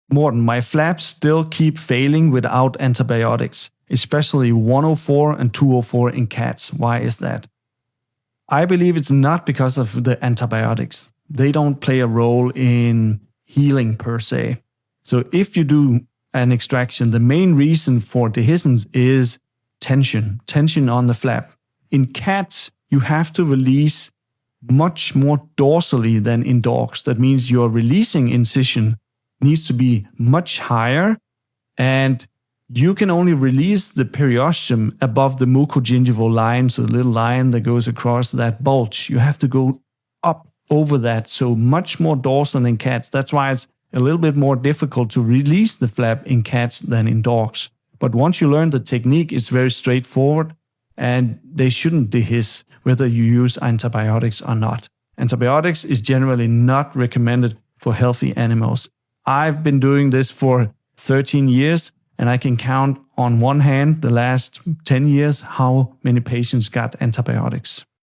Morten, my flaps still keep failing without antibiotics, especially 104 and 204 in cats. Why is that? I believe it's not because of the antibiotics. They don't play a role in healing per se. So if you do an extraction, the main reason for dehiscence is tension on the flap. In cats, you have to release much more dorsally than in dogs. That means your releasing incision needs to be much higher, and you can only release the periosteum above the mucogingival line, so the little line that goes across that bulge. You have to go up over that, so much more dorsal in cats. That's why it's a little bit more difficult to release the flap in cats than in dogs. But once you learn the technique, it's very straightforward, and they shouldn't dehisce whether you use antibiotics or not. Antibiotics is generally not recommended for healthy animals. I've been doing this for 13 years, and I can count on one hand the last 10 years how many patients got antibiotics.